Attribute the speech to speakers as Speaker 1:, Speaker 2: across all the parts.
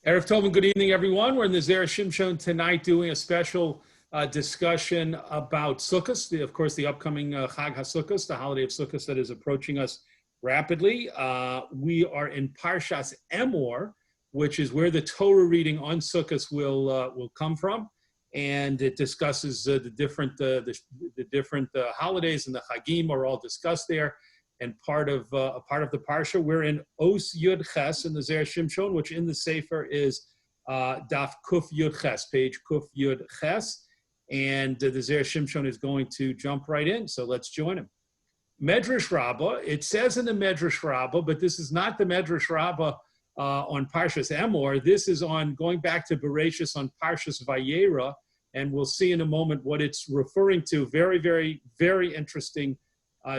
Speaker 1: Erev Tov and good evening, everyone. We're in the Zera Shimshon tonight doing a special discussion about Sukkos, of course, the upcoming Chag HaSukkos, the holiday of Sukkos that is approaching us rapidly. We are in Parsha Emor, which is where the Torah reading on Sukkos will come from, and it discusses the different holidays, and the Chagim are all discussed there. And part of the Parsha, we're in Os Yud Ches in the Zera Shimshon, which in the sefer is Daf Kuf Yud Ches, page Kuf Yud Ches. And the Zera Shimshon is going to jump right in, so let's join him. Medrash Rabbah, it says in the Medrash Rabbah, but this is not the Medrash Rabbah on Parshas Emor. This is on going back to Bereshis on Parshas Vayera, and we'll see in a moment what it's referring to. Very, very, very interesting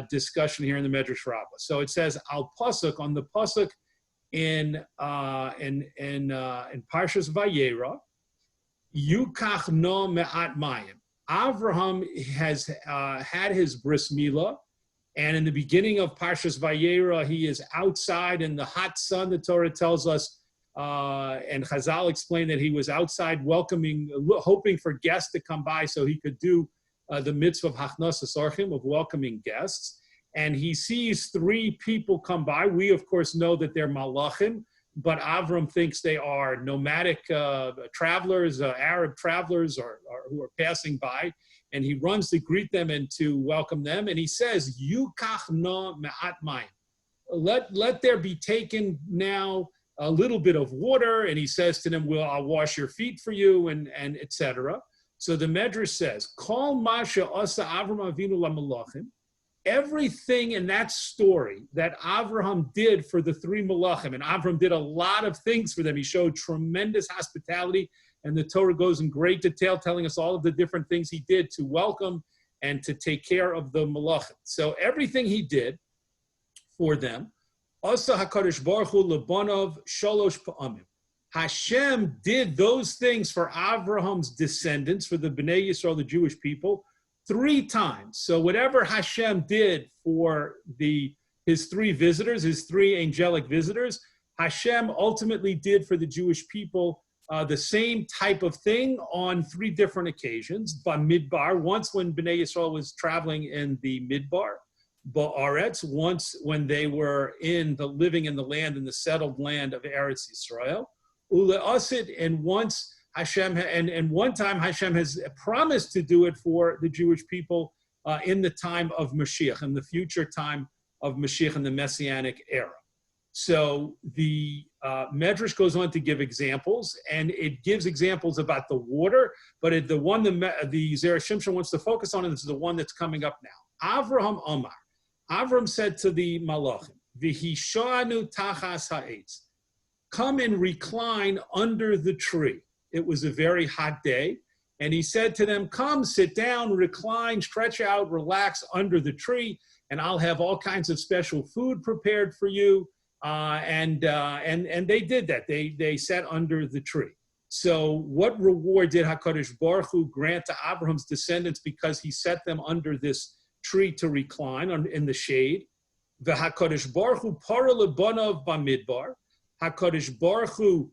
Speaker 1: discussion here in the Medrash Rabbah. So it says al pasuk, on the pasuk in Parshas Vayera, Yukach no me'at mayim. Avraham has had his bris milah, and in the beginning of Parshas Vayera, he is outside in the hot sun. The Torah tells us, and Chazal explained that he was outside welcoming, hoping for guests to come by so he could do the mitzvah of Hachnasas Orchim, of welcoming guests. And he sees three people come by. We, of course, know that they're malachim, but Avram thinks they are nomadic travelers, Arab travelers, or who are passing by. And he runs to greet them and to welcome them. And he says, Yukach na me'at mayim. Let there be taken now a little bit of water. And he says to them, well, I'll wash your feet for you, and etc. So the Medrash says, Kol Masha Asa Avram Avinu LaMalachim, everything in that story that Avraham did for the three Malachim, and Avram did a lot of things for them. He showed tremendous hospitality, and the Torah goes in great detail telling us all of the different things he did to welcome and to take care of the Malachim. So everything he did for them, Asa HaKadosh Baruch Hu Lebanov Shalosh Pa'amim. Hashem did those things for Avraham's descendants, for the Bnei Yisrael, the Jewish people, 3 times. So whatever Hashem did for his 3 visitors, his 3 angelic visitors, Hashem ultimately did for the Jewish people the same type of thing on 3 different occasions. Bamidbar, once when Bnei Yisrael was traveling in the Midbar. Ba'aretz, once when they were living in the land, in the settled land of Eretz Yisrael. Ule Asid, and once Hashem, and one time Hashem has promised to do it for the Jewish people in the time of Mashiach, in the future time of Mashiach in the Messianic era. So the Medrash goes on to give examples, and it gives examples about the water, but the one the Zera Shimshon wants to focus on is the one that's coming up now. Avraham Amar. Avram said to the Malachim, V'hishanu tachas ha'etz. Come and recline under the tree. It was a very hot day. And he said to them, come, sit down, recline, stretch out, relax under the tree, and I'll have all kinds of special food prepared for you. And they did that. They sat under the tree. So what reward did HaKadosh Baruch Hu grant to Abraham's descendants because he set them under this tree to recline in the shade? The HaKadosh Baruch Hu para lebanav bamidbar. HaKadosh Baruch Hu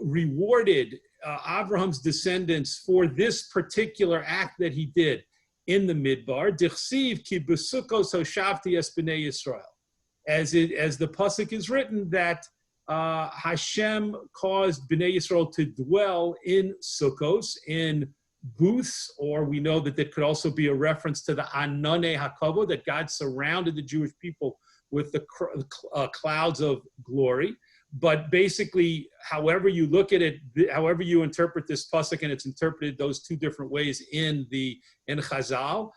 Speaker 1: rewarded Abraham's descendants for this particular act that he did in the Midbar. Dichsiv ki b'Sukkos hoshavti es b'nei Yisrael. As the pasuk is written, that Hashem caused Bnei Yisrael to dwell in Sukkos, in booths, or we know that could also be a reference to the Anane HaKavod, that God surrounded the Jewish people with the clouds of glory. But basically, however you look at it, however you interpret this pasuk, and it's interpreted those 2 different ways in Chazal,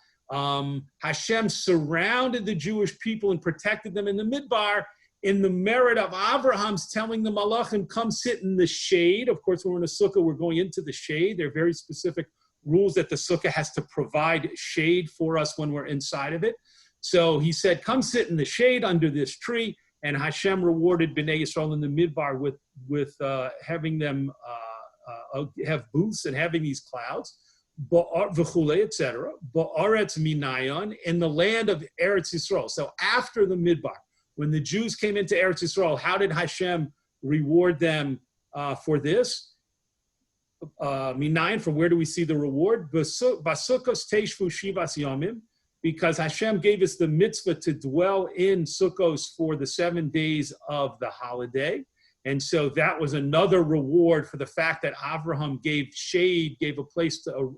Speaker 1: Hashem surrounded the Jewish people and protected them in the Midbar in the merit of Abraham's telling the Malachim, come sit in the shade. Of course, when we're in a sukkah, we're going into the shade. There are very specific rules that the sukkah has to provide shade for us when we're inside of it. So he said, come sit in the shade under this tree. And Hashem rewarded Bnei Yisrael in the Midbar with having them have booths and having these clouds, etc. Ba'aretz minayon, in the land of Eretz Yisrael. So after the Midbar, when the Jews came into Eretz Yisrael, how did Hashem reward them for this. Minayin, from where do we see the reward? Sukkos teishvu shivas yomim, because Hashem gave us the mitzvah to dwell in Sukkos for the 7 days of the holiday. And so that was another reward for the fact that Avraham gave a place to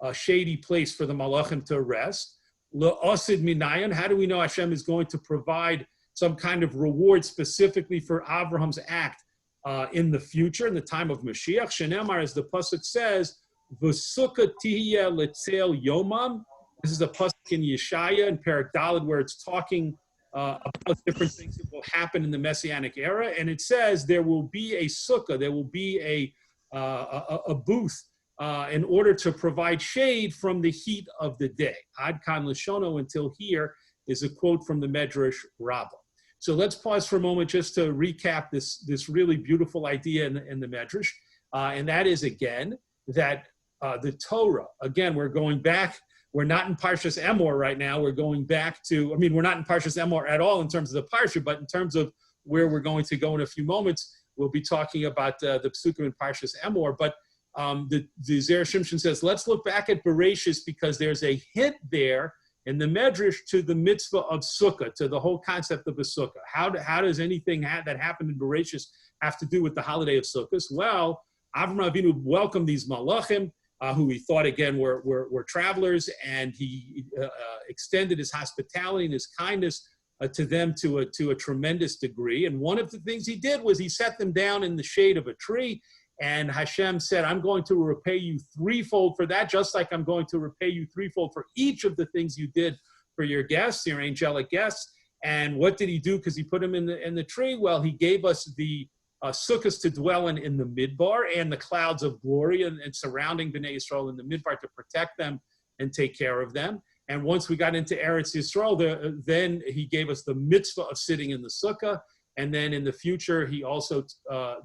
Speaker 1: a shady place for the malachim to rest. Le'osid minayin, how do we know Hashem is going to provide some kind of reward specifically for Avraham's act in the future, in the time of Mashiach? Shenemar, as the pasuk says, v'sukkah tihiyeh letzel yomam. This is a pasuk in Yeshaya in Perek Daled where it's talking about different things that will happen in the Messianic era, and it says there will be a sukkah, there will be a booth in order to provide shade from the heat of the day. Ad kan Lashono, until here is a quote from the Medrash Rabbah. So let's pause for a moment just to recap this really beautiful idea in the Medrash, and that is again that the Torah. Again, we're going back. We're not in Parsha Emor right now. We're going back to, we're not in Parsha Emor at all in terms of the Parsha, but in terms of where we're going to go in a few moments, we'll be talking about the Psukim in Parsha Emor. But the Zera Shimshon says, let's look back at Bereshis because there's a hint there in the Medrash to the mitzvah of Sukkah, to the whole concept of a Sukkah. How does anything that happened in Bereshis have to do with the holiday of Sukkot? Well, Avraham Avinu welcomed these malachim, who he thought, again, were travelers, and he extended his hospitality and his kindness to them to a tremendous degree. And one of the things he did was he set them down in the shade of a tree, and Hashem said, I'm going to repay you threefold for that, just like I'm going to repay you threefold for each of the things you did for your guests, your angelic guests. And what did he do? Because he put them in the tree? Well, he gave us the Sukkos to dwell in the midbar, and the clouds of glory and surrounding Bnei Yisrael in the midbar to protect them and take care of them. And once we got into Eretz Yisrael, then he gave us the mitzvah of sitting in the sukkah. And then in the future, he also,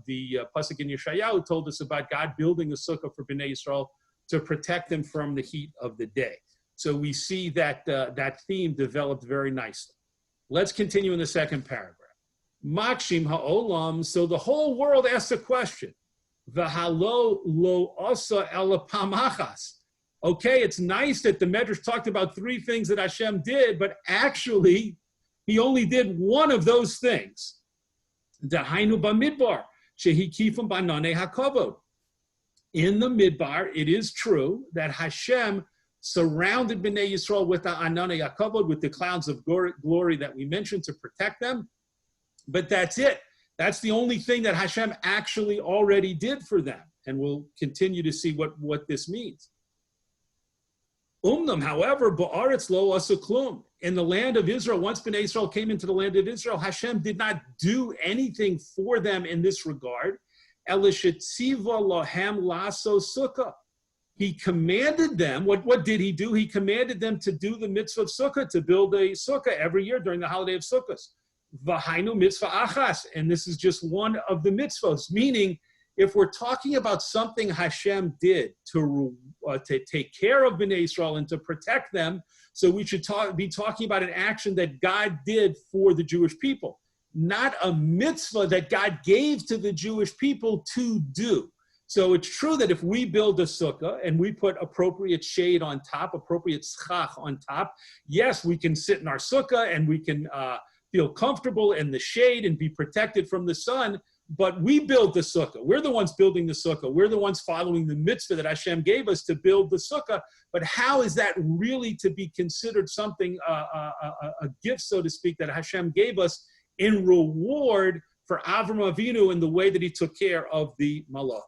Speaker 1: the pasuk in Yeshayahu told us about God building a sukkah for Bnei Yisrael to protect them from the heat of the day. So we see that that theme developed very nicely. Let's continue in the second paragraph. Makshim ha'olam, so the whole world asks a question. V'halo lo asa ela pamachas. Okay, it's nice that the Medrash talked about three things that Hashem did, but actually, he only did one of those things. Dahainu b'midbar, shehi kifum b'ananei hakavod. In the midbar, it is true that Hashem surrounded Bnei Yisrael with the ananei hakavod, with the clouds of glory that we mentioned to protect them. But that's it. That's the only thing that Hashem actually already did for them. And we'll continue to see what this means. However, ba'aretz lo asa klum. In the land of Israel, once Bnei Israel came into the land of Israel, Hashem did not do anything for them in this regard. Elishetziva lohem laso sukkah. He commanded them, what did he do? He commanded them to do the mitzvah of sukkah, to build a sukkah every year during the holiday of Sukkos. V'hainu mitzvah achas, and this is just one of the mitzvahs, meaning if we're talking about something Hashem did to take care of Bnei Israel and to protect them, so we should be talking about an action that God did for the Jewish people, not a mitzvah that God gave to the Jewish people to do. So it's true that if we build a sukkah and we put appropriate shade on top, appropriate schach on top, yes, we can sit in our sukkah and we can feel comfortable in the shade and be protected from the sun, but we build the sukkah. We're the ones building the sukkah. We're the ones following the mitzvah that Hashem gave us to build the sukkah. But how is that really to be considered something, a gift, so to speak, that Hashem gave us in reward for Avram Avinu in the way that he took care of the malach?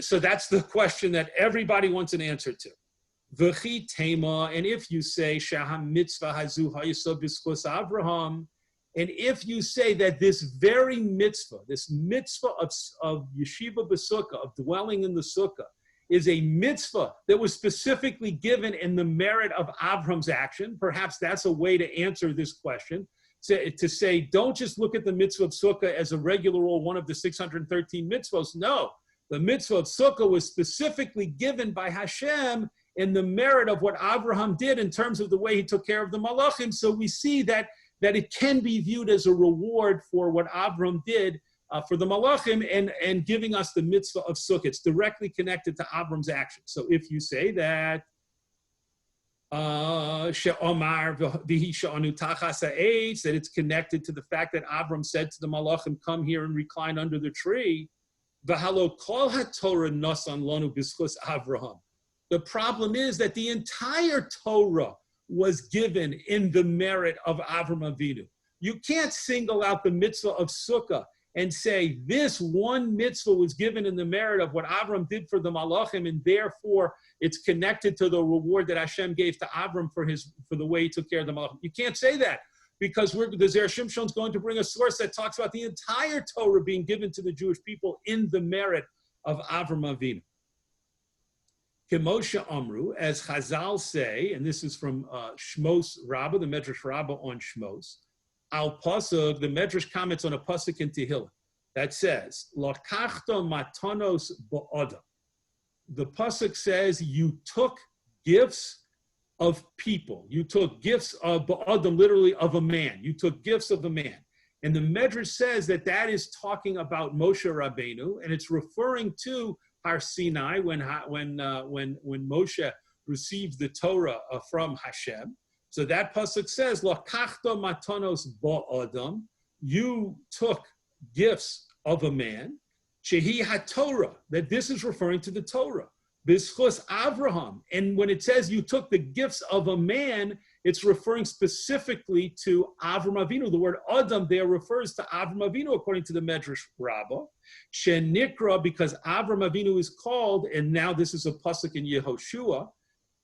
Speaker 1: So that's the question that everybody wants an answer to. V'chi tema, and if you say shaham mitzvah hazu hayisod b'skos Avraham, and if you say that this very mitzvah, this mitzvah of yeshiva b'sukkah, of dwelling in the sukkah, is a mitzvah that was specifically given in the merit of Avram's action, perhaps that's a way to answer this question. To say, don't just look at the mitzvah of sukkah as a regular old one of the 613 mitzvahs. No, the mitzvah of sukkah was specifically given by Hashem in the merit of what Avraham did in terms of the way he took care of the malachim. So we see that that it can be viewed as a reward for what Avram did for the Malachim and giving us the mitzvah of Sukkot. It's directly connected to Avram's action. So if you say that, that it's connected to the fact that Avram said to the Malachim, come here and recline under the tree. The problem is that the entire Torah was given in the merit of Avram Avinu. You can't single out the mitzvah of Sukkah and say this one mitzvah was given in the merit of what Avram did for the Malachim, and therefore it's connected to the reward that Hashem gave to Avram for the way he took care of the Malachim. You can't say that, because the Zera Shimshon is going to bring a source that talks about the entire Torah being given to the Jewish people in the merit of Avram Avinu. Kemosha Amru, as Chazal say, and this is from Shmos Rabbah, the Medrash Rabbah on Shmos, Al Pasuk, the Medrash comments on a Pasuk in Tehillim that says, Lakachta matanos ba'adam. The Pasuk says, you took gifts of people. You took gifts of ba'adam, literally of a man. You took gifts of a man. And the Medrash says that is talking about Moshe Rabbeinu, and it's referring to Har Sinai when Moshe received the Torah from Hashem. So that pasuk says, "Lakachta matanos ba'adam." You took gifts of a man. Shehi haTorah. That this is referring to the Torah. B'schus Avraham. And when it says you took the gifts of a man, it's referring specifically to Avram Avinu. The word Adam there refers to Avram Avinu, according to the Medrash Rabbah. Shenikra, because Avram Avinu is called, and now this is a pasuk in Yehoshua,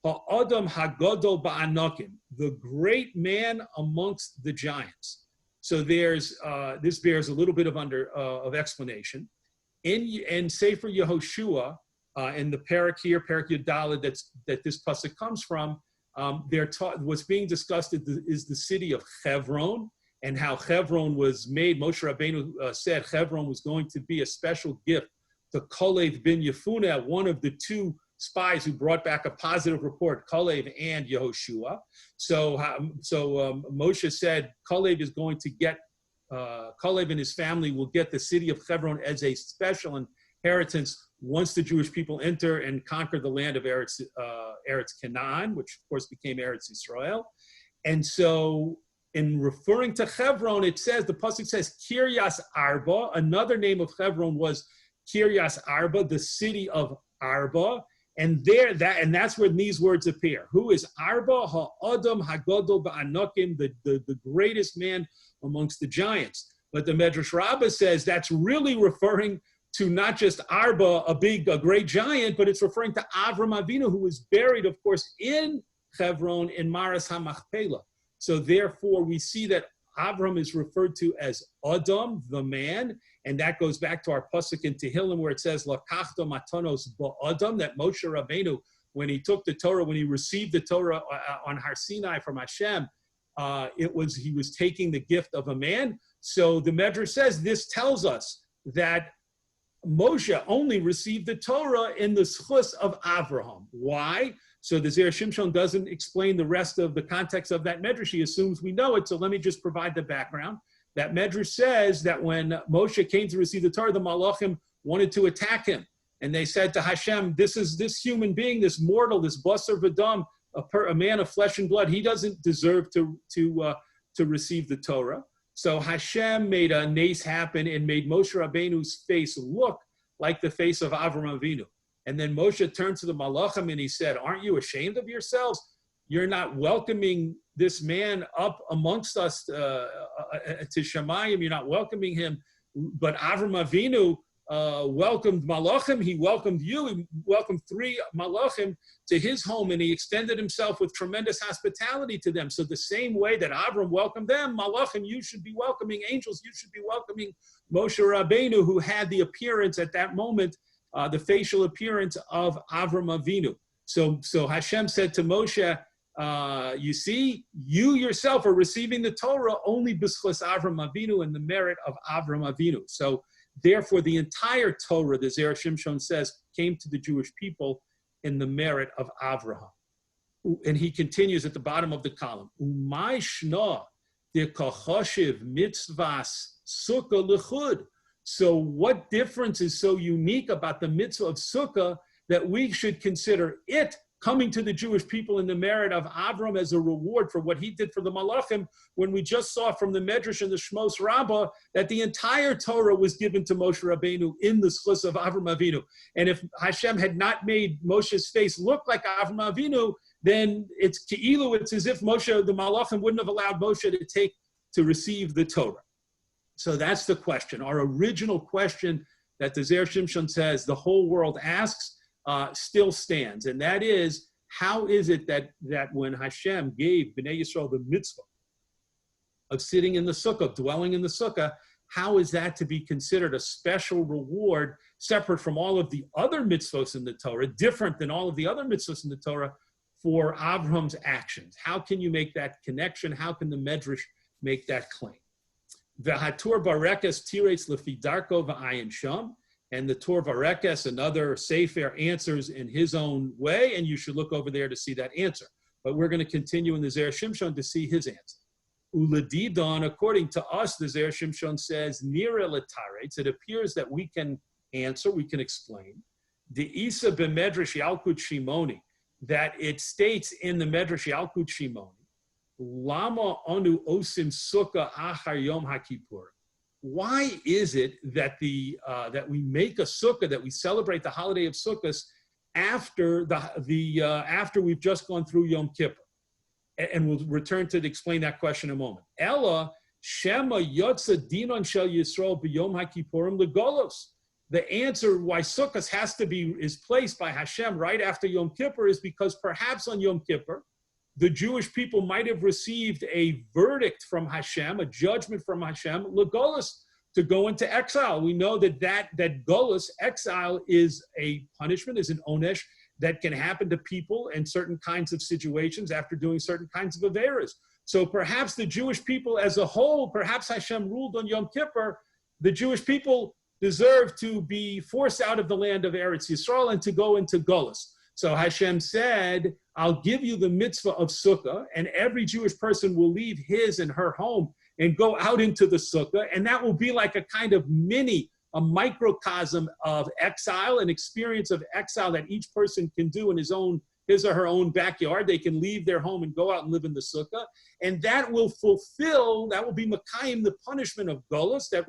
Speaker 1: Ha'adam Hagadol Ba'anakim, the great man amongst the giants. So there's this bears a little bit of explanation. In Sefer Yehoshua, in the parak here, parak Yudalad, that this pasuk comes from, what's being discussed is the city of Hebron, and how Hebron was made. Moshe Rabbeinu said Hebron was going to be a special gift to Kalev bin Yefuneh, one of the two spies who brought back a positive report, Kalev and Yehoshua. So Moshe said Kalev is going to get, Kalev and his family will get the city of Hebron as a special inheritance once the Jewish people enter and conquer the land of Eretz Canaan, which of course became Eretz Israel. And so in referring to Hebron, it says, the pasuk says Kiryas Arba. Another name of Hebron was Kiryas Arba, the city of Arba. And that's where these words appear. Who is Arba? Ha'adam Hagadol Ba'anakim, the greatest man amongst the giants. But the Medrash Rabbah says that's really referring to not just Arba, a great giant, but it's referring to Avram Avinu, who was buried, of course, in Hebron in Maras HaMachpelah. So therefore, we see that Avram is referred to as Adam, the man, and that goes back to our pasuk in Tehillim where it says Lakachta matanos ba'adam, that Moshe Rabbeinu, when he took the Torah, when he received the Torah on Har Sinai from Hashem, he was taking the gift of a man. So the Medrash says this tells us that Moshe only received the Torah in the schus of Avraham. Why? So the Zera Shimshon doesn't explain the rest of the context of that Medrash. He assumes we know it, so let me just provide the background. That Medrash says that when Moshe came to receive the Torah, the Malachim wanted to attack him. And they said to Hashem, this human being, this mortal, this basar v'dam, a man of flesh and blood, he doesn't deserve to receive the Torah. So Hashem made a nace happen and made Moshe Rabbeinu's face look like the face of Avram Avinu. And then Moshe turned to the Malachim and he said, aren't you ashamed of yourselves? You're not welcoming this man up amongst us to Shemayim. You're not welcoming him. But Avram Avinu welcomed Malachim. He welcomed you. He welcomed 3 Malachim to his home, and he extended himself with tremendous hospitality to them. So the same way that Avram welcomed them, Malachim, you should be welcoming angels. You should be welcoming Moshe Rabbeinu, who had the appearance at that moment, the facial appearance of Avram Avinu. So Hashem said to Moshe, you see, you yourself are receiving the Torah only b'schus Avram Avinu and the merit of Avram Avinu. So therefore, the entire Torah, the Zera Shimshon says, came to the Jewish people in the merit of Avraham. And he continues at the bottom of the column. Umay shna the kachoshiv mitzvahs sukkah lechud. So what difference is so unique about the mitzvah of sukkah that we should consider it coming to the Jewish people in the merit of Avram as a reward for what he did for the Malachim, when we just saw from the Medrash and the Shmos Rabbah that the entire Torah was given to Moshe Rabbeinu in the schus of Avram Avinu. And if Hashem had not made Moshe's face look like Avram Avinu, then it's Ke'ilu, it's as if Moshe, the Malachim, wouldn't have allowed Moshe to receive the Torah. So that's the question. Our original question that the Zera Shimshon says the whole world asks still stands. And that is, how is it that when Hashem gave Bnei Yisrael the mitzvah of sitting in the sukkah, dwelling in the sukkah, how is that to be considered a special reward separate from all of the other mitzvahs in the Torah, different than all of the other mitzvahs in the Torah for Avram's actions? How can you make that connection? How can the Medrash make that claim? V'hatur barekes tiretz lefi darko v'ayin sham. And the Tur Varekes, another sefer, answers in his own way, and you should look over there to see that answer. But we're going to continue in the Zera Shimshon to see his answer. Uladidon, according to us, the Zera Shimshon says, Nira letaretz, it appears that we can answer, we can explain. The Isa b'medrash Yalkut Shimoni, that it states in the Medrash Yalkut Shimoni, Lama anu osim sukkah achar yom hakippur. Why is it that that we make a sukkah, that we celebrate the holiday of Sukkos after after we've just gone through Yom Kippur? And we'll return to explain that question in a moment. Ella shema yotza dinon shel Yisrael b'yom hakippurim legolos. The answer why Sukkos is placed by Hashem right after Yom Kippur is because perhaps on Yom Kippur the Jewish people might have received a verdict from Hashem, a judgment from Hashem, legolus, to go into exile. We know that golus, exile, is a punishment, is an onesh that can happen to people in certain kinds of situations after doing certain kinds of averas. So perhaps the Jewish people as a whole, perhaps Hashem ruled on Yom Kippur, the Jewish people deserve to be forced out of the land of Eretz Yisrael and to go into golus. So Hashem said, I'll give you the mitzvah of sukkah, and every Jewish person will leave his and her home and go out into the sukkah, and that will be like a kind of a microcosm of exile, an experience of exile that each person can do in his or her own backyard. They can leave their home and go out and live in the sukkah, and that will be Makayim, the punishment of Golus that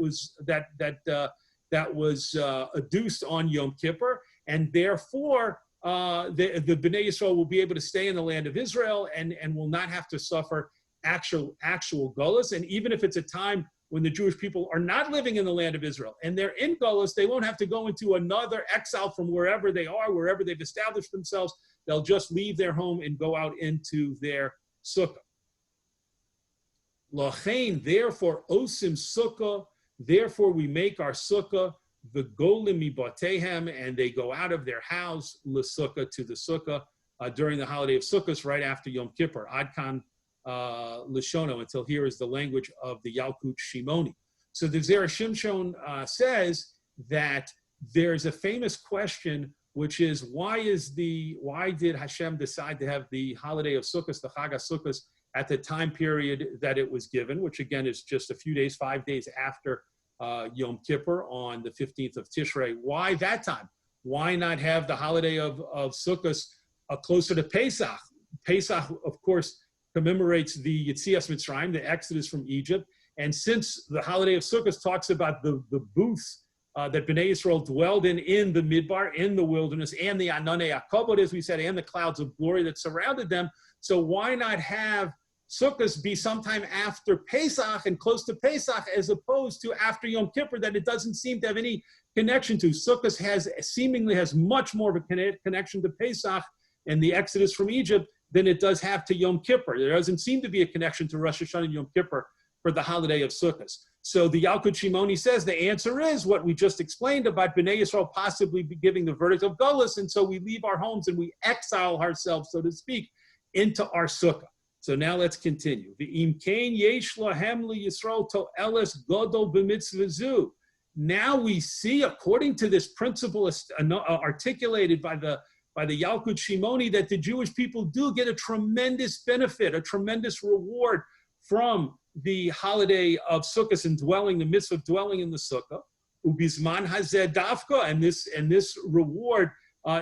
Speaker 1: was adduced on Yom Kippur, and therefore the Bnei Yisrael will be able to stay in the land of Israel and will not have to suffer actual Golus. And even if it's a time when the Jewish people are not living in the land of Israel and they're in Golus, they won't have to go into another exile from wherever they are, wherever they've established themselves. They'll just leave their home and go out into their sukkah. Lachain, therefore, osim sukkah, therefore we make our sukkah, the golim mibatehem, and they go out of their house, l'sukkah, to the sukkah, during the holiday of Sukkos, right after Yom Kippur. Adkan Lishono, until here is the language of the Yalkut Shimoni. So the Zera Shimshon says that there's a famous question, which is why did Hashem decide to have the holiday of Sukkos, the Chag HaSukkos, at the time period that it was given, which again is just a few days, 5 days after Yom Kippur on the 15th of Tishrei. Why that time? Why not have the holiday of Sukkos closer to Pesach? Pesach, of course, commemorates the Yetzias Mitzrayim, the Exodus from Egypt. And since the holiday of Sukkos talks about the booths that Bnei Yisrael dwelled in the Midbar, in the wilderness, and the Ananei Akobot, as we said, and the clouds of glory that surrounded them, so why not have Sukkos be sometime after Pesach and close to Pesach, as opposed to after Yom Kippur, that it doesn't seem to have any connection to? Sukkos seemingly has much more of a connection to Pesach and the Exodus from Egypt than it does have to Yom Kippur. There doesn't seem to be a connection to Rosh Hashanah and Yom Kippur for the holiday of Sukkos. So the Yalkut Shimoni says the answer is what we just explained about Bnei Yisrael possibly be giving the verdict of Golus, and so we leave our homes and we exile ourselves, so to speak, into our sukkah. So now let's continue. Now we see, according to this principle articulated by the Yalkut Shimoni, that the Jewish people do get a tremendous benefit, a tremendous reward from the holiday of Sukkot and dwelling, the mitzvah of dwelling in the Sukkah. Ubizman hazeh dafka, and this reward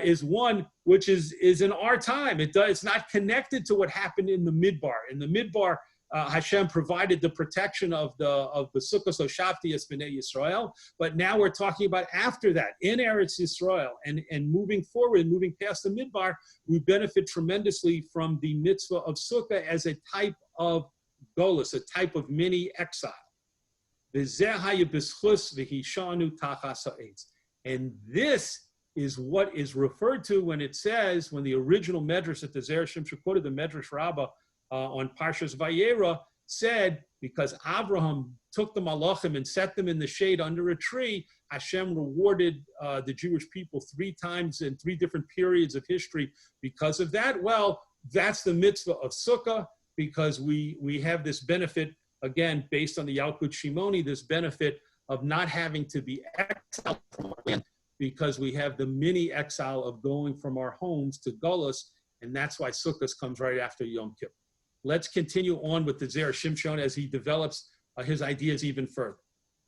Speaker 1: is one which is in our time. It's not connected to what happened in the Midbar. In the Midbar, Hashem provided the protection of the Sukkos Oshafti es Bnei Yisrael, but now we're talking about after that, in Eretz Yisrael, and moving forward, moving past the Midbar, we benefit tremendously from the mitzvah of Sukkah as a type of golus, a type of mini exile. And this is what is referred to when it says, when the original medrash that the Zera Shimshon quoted, the medrash rabbah on Parshas Vayera, said, because Abraham took the malachim and set them in the shade under a tree, Hashem rewarded the Jewish people 3 times in 3 different periods of history because of that. Well, that's the mitzvah of Sukkah, because we have this benefit, again, based on the Yalkut Shimoni, this benefit of not having to be exiled from our land, because we have the mini exile of going from our homes to Gullus, and that's why Sukkot comes right after Yom Kippur. Let's continue on with the Zera Shimshon as he develops his ideas even further.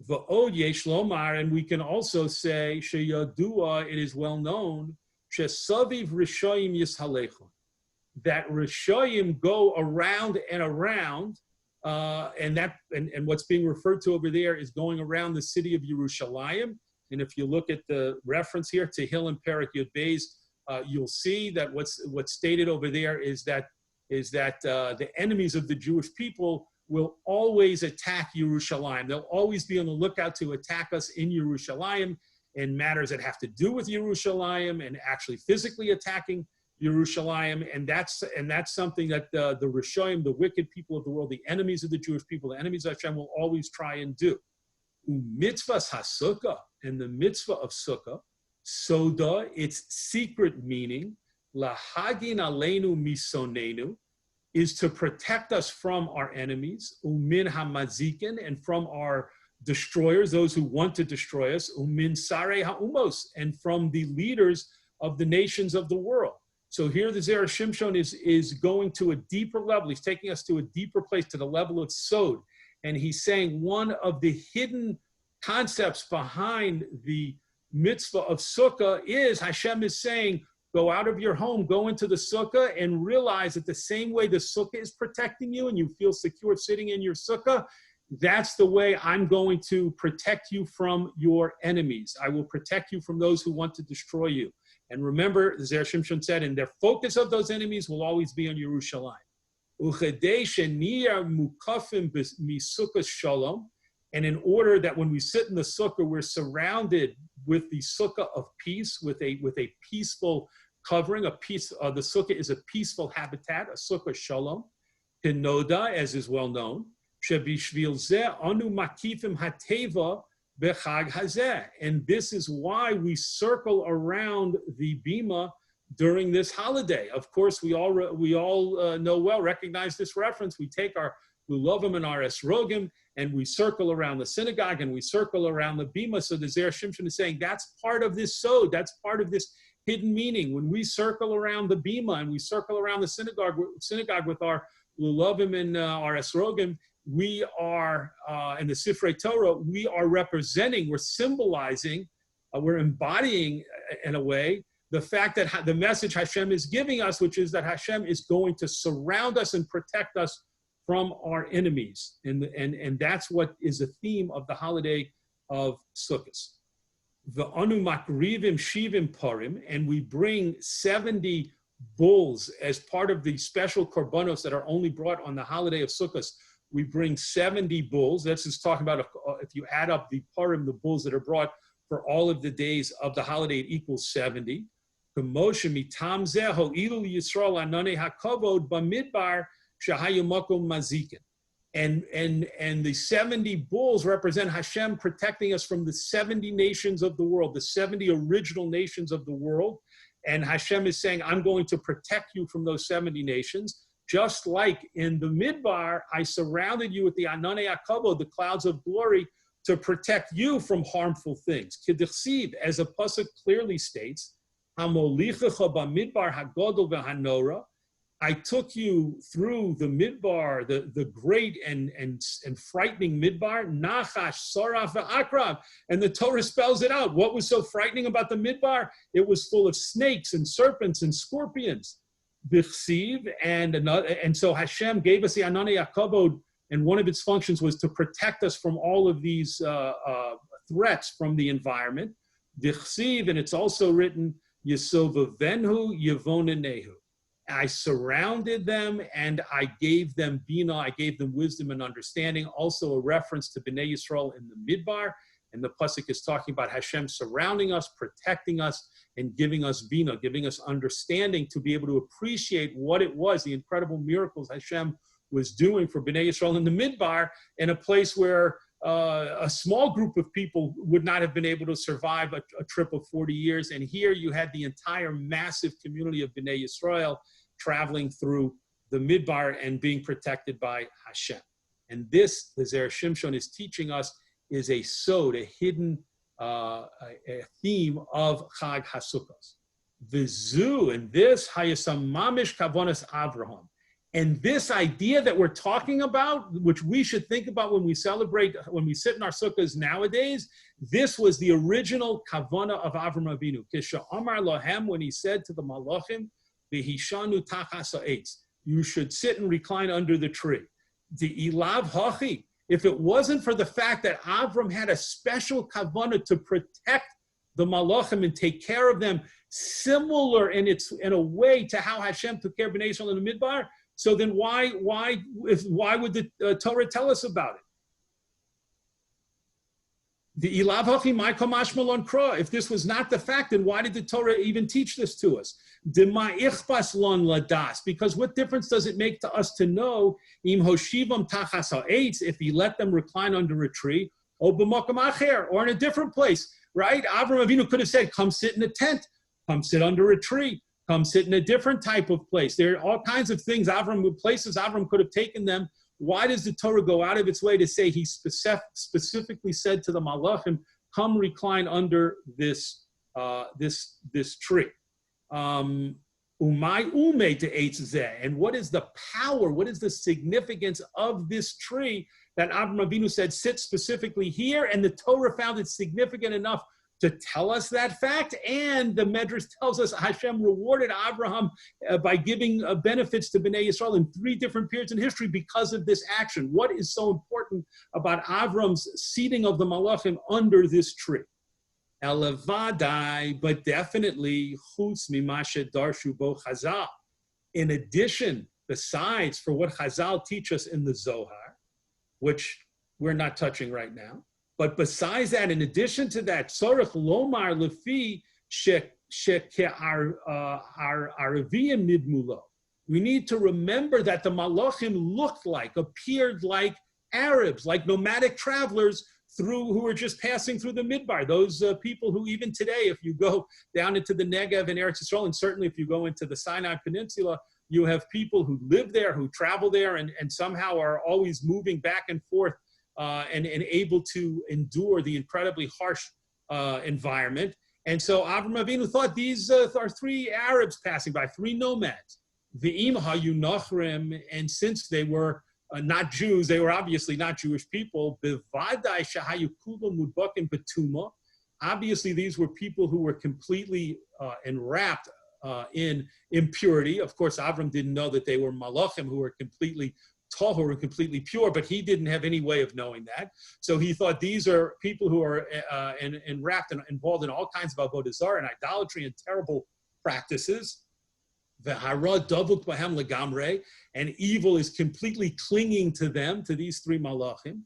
Speaker 1: V'od yesh lomar, and we can also say, sheyadua, it is well known, shesaviv rishoyim yishalechon, that rishoyim go around and around, and what's being referred to over there is going around the city of Yerushalayim. And if you look at the reference here to Tehillim Perek Yud Beis, you'll see that what's stated over there is that the enemies of the Jewish people will always attack Yerushalayim. They'll always be on the lookout to attack us in Yerushalayim in matters that have to do with Yerushalayim and actually physically attacking Yerushalayim. And that's something that the Rishoyim, the wicked people of the world, the enemies of the Jewish people, the enemies of Hashem, will always try and do. Mitzvahs HaSukkah, and the mitzvah of Sukkah, Soda, its secret meaning, Lahagin Aleinu Misonenu, is to protect us from our enemies, Umin HaMazikin, and from our destroyers, those who want to destroy us, Umin Sare HaUmos, and from the leaders of the nations of the world. So here the Zera Shimshon is going to a deeper level. He's taking us to a deeper place, to the level of Sod. And he's saying one of the hidden concepts behind the mitzvah of Sukkah is Hashem is saying, go out of your home, go into the Sukkah, and realize that the same way the Sukkah is protecting you and you feel secure sitting in your Sukkah, that's the way I'm going to protect you from your enemies. I will protect you from those who want to destroy you. And remember, Zera Shimshon said, and their focus of those enemies will always be on Yerushalayim. And in order that when we sit in the Sukkah, we're surrounded with the Sukkah of peace, with a peaceful covering. The Sukkah is a peaceful habitat, a Sukkah Shalom. Tenoda, as is well known, Shebishvil zeh anu makifim hateva bechag hazeh. And this is why we circle around the bima during this holiday. Of course, we all know well, recognize this reference. We take our lulavim and our esrogim, and we circle around the synagogue, and we circle around the bima. So the Zera Shimshon is saying that's part of this sod. That's part of this hidden meaning. When we circle around the bima and we circle around the synagogue with our lulavim and our esrogim, we are, in the Sifrei Torah, we are representing, we're symbolizing, we're embodying, in a way, the fact that the message Hashem is giving us, which is that Hashem is going to surround us and protect us from our enemies. And that's what is the theme of the holiday of Sukkot. The anu makrivim shivim parim, and we bring 70 bulls as part of the special korbanos that are only brought on the holiday of Sukkot. We bring 70 bulls. That's just talking about, if you add up the parim, the bulls that are brought for all of the days of the holiday, it equals 70. And the 70 bulls represent Hashem protecting us from the 70 nations of the world, the 70 original nations of the world. And Hashem is saying, I'm going to protect you from those 70 nations. Just like in the Midbar, I surrounded you with the Ananei HaKavod, the clouds of glory, to protect you from harmful things. K'dichsiv, as a pasuk clearly states, Hamolichecha b'midbar hagodol v'hanora, I took you through the midbar, the great and frightening midbar, Nachash, Saraf, Akrab. And the Torah spells it out. What was so frightening about the midbar? It was full of snakes and serpents and scorpions. Bichsiv, and so Hashem gave us the Ananei HaKavod, and one of its functions was to protect us from all of these threats from the environment. Bichsiv, and it's also written, Yesovavenhu Yevonenehu. I surrounded them and I gave them bina, I gave them wisdom and understanding. Also a reference to Bnei Yisrael in the Midbar. And the pasuk is talking about Hashem surrounding us, protecting us, and giving us bina, giving us understanding to be able to appreciate what it was, the incredible miracles Hashem was doing for Bnei Yisrael in the Midbar, in a place where a small group of people would not have been able to survive a trip of 40 years. And here you had the entire massive community of Bnei Yisrael traveling through the Midbar and being protected by Hashem. And this, the Zera Shimshon is teaching us, is a sod, a hidden a theme of Chag HaSukkos. Vizu, and this, Hayasam Mamish Kavonas Avraham. And this idea that we're talking about, which we should think about when we celebrate, when we sit in our sukkahs nowadays, this was the original kavana of Avram Avinu. Kisha Amar Lohem, when he said to the Malachim, V'hishanu tachas ha'etz, you should sit and recline under the tree. The ilav hachi, if it wasn't for the fact that Avram had a special kavana to protect the Malachim and take care of them, similar in a way to how Hashem took care of Bnei Yisrael in the Midbar, so then why would the Torah tell us about it? The ilav hachi my kamash malon kra. If this was not the fact, then why did the Torah even teach this to us? Dema ichbas lon ladas. Because what difference does it make to us to know im hoshivam tachas ha'etz, if he let them recline under a tree, or b'makam acher, or in a different place, right? Avram Avinu could have said, "Come sit in a tent, come sit under a tree." Come sit in a different type of place. There are all kinds of things, places Avram could have taken them. Why does the Torah go out of its way to say he specifically said to the Malachim, come recline under this tree? Umay ume to eitz zeh. And what is the power, what is the significance of this tree that Avram Avinu said sit specifically here? And the Torah found it significant enough to tell us that fact, and the Medrash tells us Hashem rewarded Abraham by giving benefits to Bnei Yisrael in 3 different periods in history because of this action. What is so important about Avram's seating of the Malachim under this tree? Elevadai, but definitely chutz mimashe darshu bo Chazal. In addition, besides for what Chazal teach us in the Zohar, which we're not touching right now. But besides that, in addition to that, Tzorech Lomar Lefi Arviyim Nidmulo. We need to remember that the Malachim appeared like Arabs, like nomadic travelers who were just passing through the Midbar. Those people who even today, if you go down into the Negev and Eretz Yisrael, and certainly if you go into the Sinai Peninsula, you have people who live there, who travel there, and somehow are always moving back and forth and able to endure the incredibly harsh environment. And so Avram Avinu thought these are 3 Arabs passing by, 3 nomads. V'im hayu nachrim, and since they were not Jews, they were obviously not Jewish people. Bevadai shahayu kulam mudbakim betuma. Obviously, these were people who were completely enwrapped in impurity. Of course, Avram didn't know that they were malachim who were completely tahor and completely pure, but he didn't have any way of knowing that. So he thought these are people who are enwrapped and involved in all kinds of avodah zarah and idolatry and terrible practices. V'hara davuk b'hem legamre, and evil is completely clinging to them, to these 3 malachim.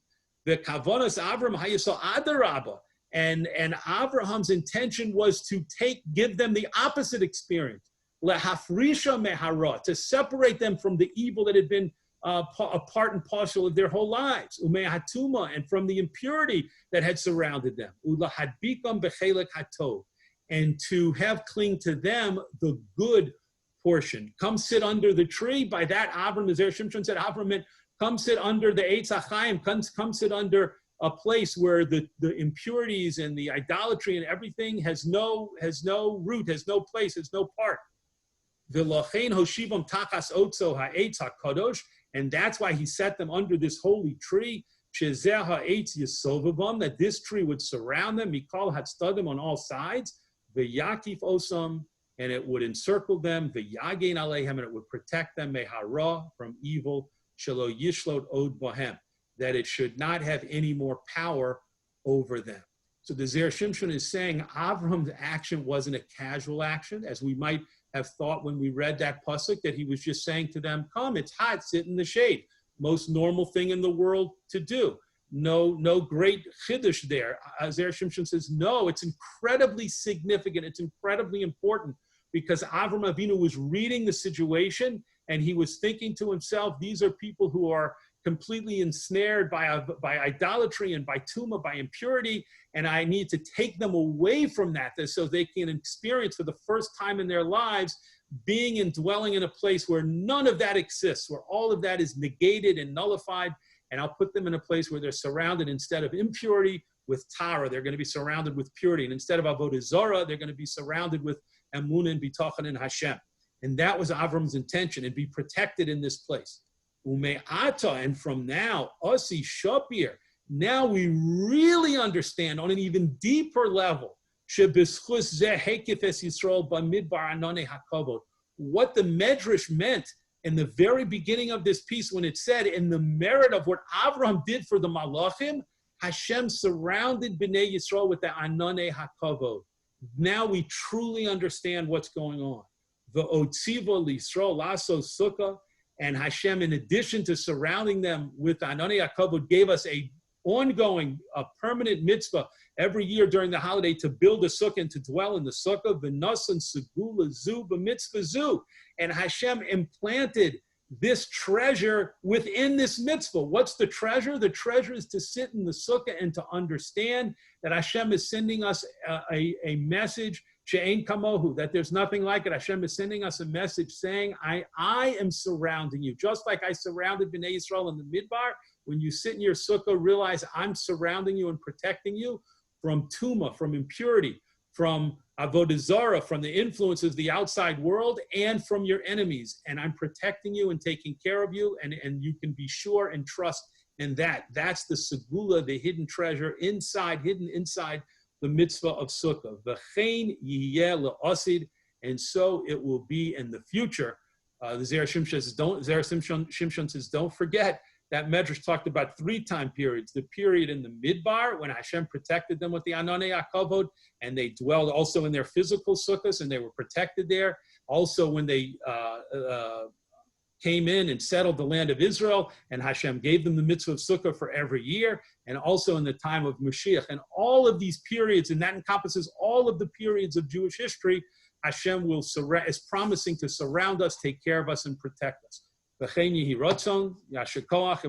Speaker 1: V'kavonas Avram hayasal adarabah, and Abraham's intention was to give them the opposite experience, lehafrisha mehara, to separate them from the evil that had been a part and parcel of their whole lives, umehatuma, and from the impurity that had surrounded them, ulahadbikam bechelek hatov, and to have cling to them the good portion. Come sit under the tree. By that, Avram, as Zera Shimshon said, Avram meant come sit under the Eitz HaChaim, come sit under a place where the impurities and the idolatry and everything has no root, has no place, has no part. V'lochein hoshivam tachas otzo ha'etz hakadosh, and that's why he set them under this holy tree. Shezeh ha'etz yisovavim, that this tree would surround them. Mikol hatztadim, on all sides. V'yakif osam, and it would encircle them. V'yagein aleihem, and it would protect them. Mehara, from evil. Shelo yishlot od bohem, that it should not have any more power over them. So the Zera Shimshon is saying Avram's action wasn't a casual action, as we might have thought when we read that pasuk, that he was just saying to them, come, it's hot, sit in the shade. Most normal thing in the world to do. No great chiddush there. Zera Shimshon says, no, it's incredibly significant. It's incredibly important, because Avram Avinu was reading the situation and he was thinking to himself, these are people who are completely ensnared by idolatry and by tumah, by impurity, and I need to take them away from that so they can experience for the first time in their lives being and dwelling in a place where none of that exists, where all of that is negated and nullified, and I'll put them in a place where they're surrounded, instead of impurity, with Tara. They're going to be surrounded with purity, and instead of Avodah Zarah, they're going to be surrounded with Emunah and Bitachon and Hashem. And that was Avram's intention, and be protected in this place. Ume'ata, and from now, Asi Shapir, now we really understand on an even deeper level what the Medrash meant in the very beginning of this piece, when it said, in the merit of what Avraham did for the Malachim, Hashem surrounded Bnei Yisrael with the Ananei HaKavod. Now we truly understand what's going on. The Otziva L'Yisrael Laso Sukkah, and Hashem, in addition to surrounding them with Ananei HaKavod, gave us a permanent mitzvah every year during the holiday to build a sukkah and to dwell in the sukkah. V'nasan segula zu b'mitzvah zu, and Hashem implanted this treasure within this mitzvah. What's the treasure? The treasure is to sit in the sukkah and to understand that Hashem is sending us a message, she'ein kamohu, that there's nothing like it. Hashem is sending us a message saying, I am surrounding you. Just like I surrounded Bnei Yisrael in the Midbar, when you sit in your sukkah, realize I'm surrounding you and protecting you from tumah, from impurity, from avodah zarah, from the influences of the outside world, and from your enemies. And I'm protecting you and taking care of you, and you can be sure and trust in that. That's the segula, the hidden treasure hidden inside the mitzvah of sukkah. V'chein yiyeh le'asid, and so it will be in the future. The Zera Shimshon says, don't forget that Medrash talked about 3 time periods. The period in the Midbar, when Hashem protected them with the Ananei HaKavod, and they dwelled also in their physical sukkahs, and they were protected there. Also when they came in and settled the land of Israel, and Hashem gave them the mitzvah of sukkah for every year, and also in the time of Mashiach. And all of these periods, and that encompasses all of the periods of Jewish history, Hashem is promising to surround us, take care of us, and protect us. And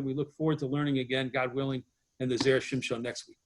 Speaker 1: we look forward to learning again, God willing, in the Zera Shimshon next week.